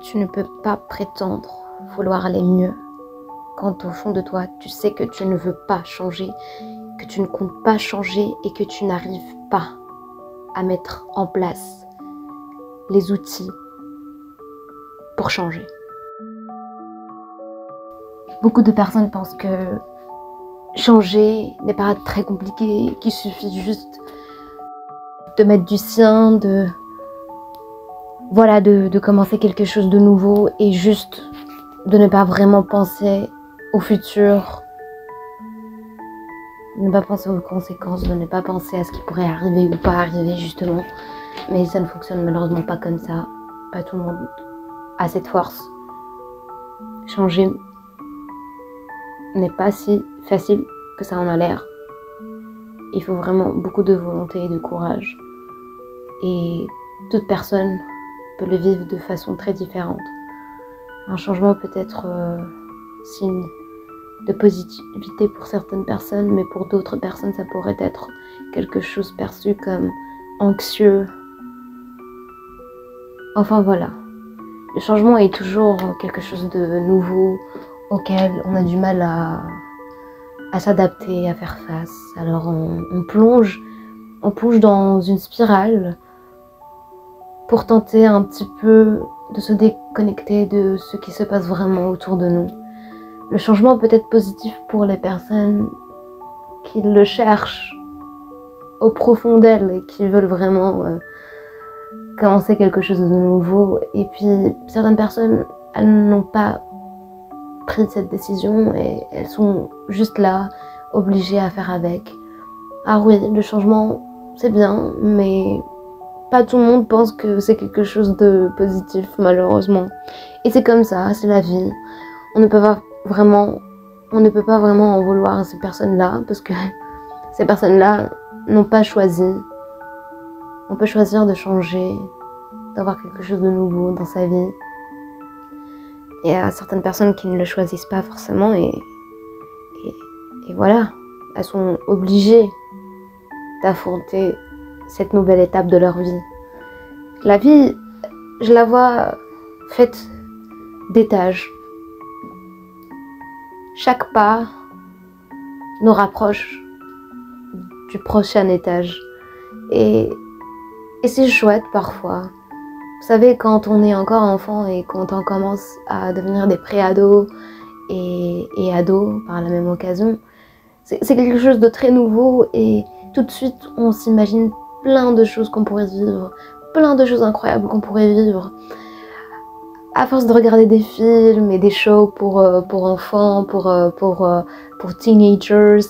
Tu ne peux pas prétendre vouloir aller mieux quand au fond de toi, tu sais que tu ne veux pas changer, que tu ne comptes pas changer et que tu n'arrives pas à mettre en place les outils pour changer. Beaucoup de personnes pensent que changer n'est pas très compliqué, qu'il suffit juste de mettre du sien, de commencer quelque chose de nouveau et juste de ne pas vraiment penser au futur, de ne pas penser aux conséquences, de ne pas penser à ce qui pourrait arriver ou pas arriver justement. Mais ça ne fonctionne malheureusement pas comme ça. Pas tout le monde a cette force. Changer n'est pas si facile que ça en a l'air. Il faut vraiment beaucoup de volonté et de courage. Et toute personne peut le vivre de façon très différente. Un changement peut être signe de positivité pour certaines personnes, mais pour d'autres personnes, ça pourrait être quelque chose perçu comme anxieux. Enfin voilà. Le changement est toujours quelque chose de nouveau auquel on a du mal à s'adapter, à faire face. Alors on plonge dans une spirale pour tenter un petit peu de se déconnecter de ce qui se passe vraiment autour de nous. Le changement peut être positif pour les personnes qui le cherchent au profond d'elles et qui veulent vraiment commencer quelque chose de nouveau. Et puis certaines personnes, elles n'ont pas pris cette décision et elles sont juste là, obligées à faire avec. Ah oui, le changement, c'est bien, mais pas tout le monde pense que c'est quelque chose de positif, malheureusement. Et c'est comme ça, c'est la vie. On ne peut pas vraiment en vouloir à ces personnes-là, parce que ces personnes-là n'ont pas choisi. On peut choisir de changer, d'avoir quelque chose de nouveau dans sa vie. Il y a certaines personnes qui ne le choisissent pas forcément et voilà, elles sont obligées d'affronter cette nouvelle étape de leur vie. La vie, je la vois faite d'étages. Chaque pas nous rapproche du prochain étage. Et c'est chouette parfois. Vous savez, quand on est encore enfant et quand on commence à devenir des pré-ados et ados par la même occasion, c'est quelque chose de très nouveau et tout de suite on s'imagine plein de choses qu'on pourrait vivre, plein de choses incroyables qu'on pourrait vivre. À force de regarder des films et des shows pour enfants, pour teenagers,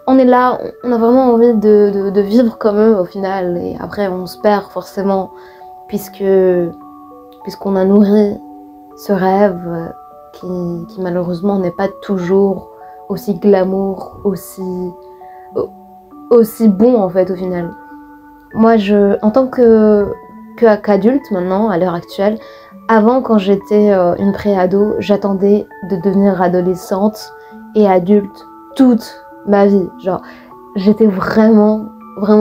on est là, on a vraiment envie de vivre comme eux au final. Et après on se perd forcément puisqu'on a nourri ce rêve qui malheureusement n'est pas toujours aussi glamour, aussi bon en fait au final. Moi en tant qu'adulte maintenant, à l'heure actuelle, avant quand j'étais une pré-ado, j'attendais de devenir adolescente et adulte toute ma vie. Genre, j'étais vraiment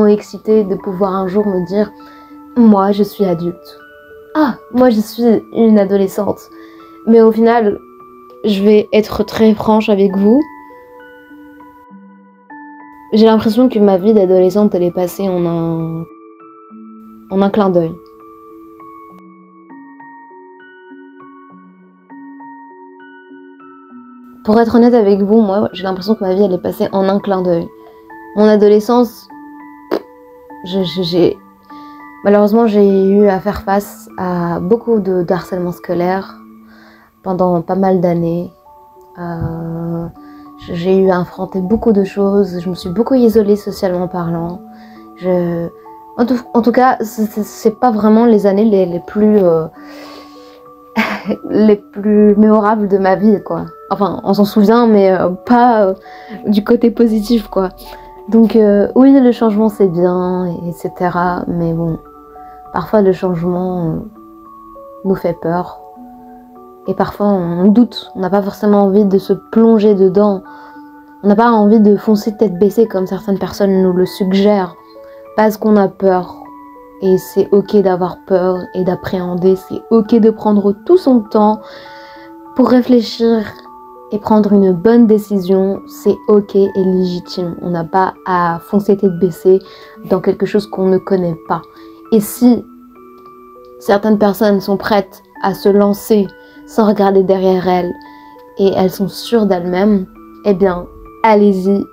excitée de pouvoir un jour me dire moi je suis adulte. Ah, moi je suis une adolescente. Mais au final, je vais être très franche avec vous. J'ai l'impression que ma vie d'adolescente, elle est passée en un clin d'œil. Pour être honnête avec vous, moi, j'ai l'impression que ma vie, elle est passée en un clin d'œil. Mon adolescence, malheureusement, j'ai eu à faire face à beaucoup de harcèlement scolaire pendant pas mal d'années. J'ai eu à affronter beaucoup de choses. Je me suis beaucoup isolée socialement parlant. En tout cas, c'est pas vraiment les années les plus les plus mémorables de ma vie, quoi. Enfin, on s'en souvient, mais pas du côté positif, quoi. Donc oui, le changement c'est bien, etc. Mais bon, parfois le changement nous fait peur. Et parfois on doute, on n'a pas forcément envie de se plonger dedans. On n'a pas envie de foncer tête baissée comme certaines personnes nous le suggèrent. Parce qu'on a peur. et c'est ok d'avoir peur et d'appréhender, c'est ok de prendre tout son temps pour réfléchir et prendre une bonne décision, c'est ok et légitime. On n'a pas à foncer tête baissée dans quelque chose qu'on ne connaît pas. Et si certaines personnes sont prêtes à se lancer sans regarder derrière elles et elles sont sûres d'elles-mêmes, eh bien, allez-y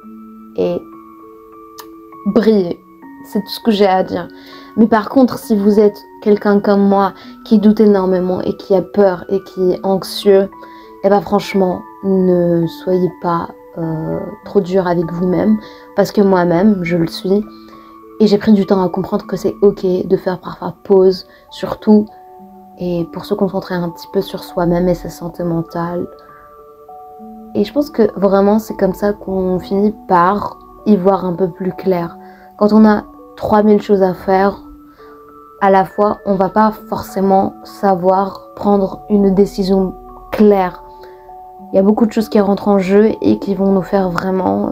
et brillez. C'est tout ce que j'ai à dire. Mais par contre, si vous êtes quelqu'un comme moi qui doute énormément et qui a peur et qui est anxieux, eh bien franchement, ne soyez pas trop dur avec vous-même, parce que moi-même, je le suis. Et j'ai pris du temps à comprendre que c'est ok de faire parfois pause, surtout, et pour se concentrer un petit peu sur soi-même et sa santé mentale. Et je pense que vraiment, c'est comme ça qu'on finit par y voir un peu plus clair. Quand on a 3000 choses à faire à la fois, on va pas forcément savoir prendre une décision claire. Il y a beaucoup de choses qui rentrent en jeu et qui vont nous faire vraiment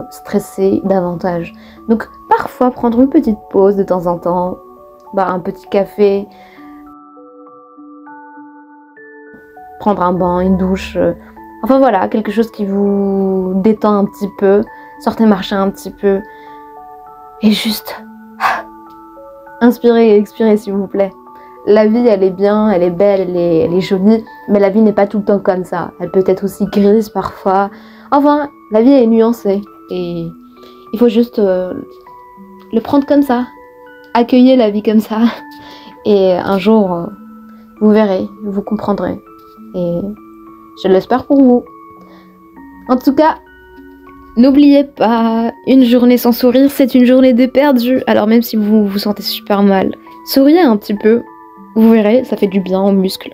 stresser davantage. Donc parfois prendre une petite pause de temps en temps, un petit café, prendre un bain, une douche, enfin voilà, quelque chose qui vous détend un petit peu, sortez marcher un petit peu et juste inspirez et expirez s'il vous plaît. La vie, elle est bien, elle est belle, elle est jolie, mais la vie n'est pas tout le temps comme ça. Elle peut être aussi grise parfois. Enfin, la vie est nuancée et il faut juste le prendre comme ça. Accueillez la vie comme ça. Et un jour, vous verrez, vous comprendrez. Et je l'espère pour vous. En tout cas, n'oubliez pas, une journée sans sourire, c'est une journée de perdu. Alors même si vous vous sentez super mal, souriez un petit peu. Vous verrez, ça fait du bien aux muscles.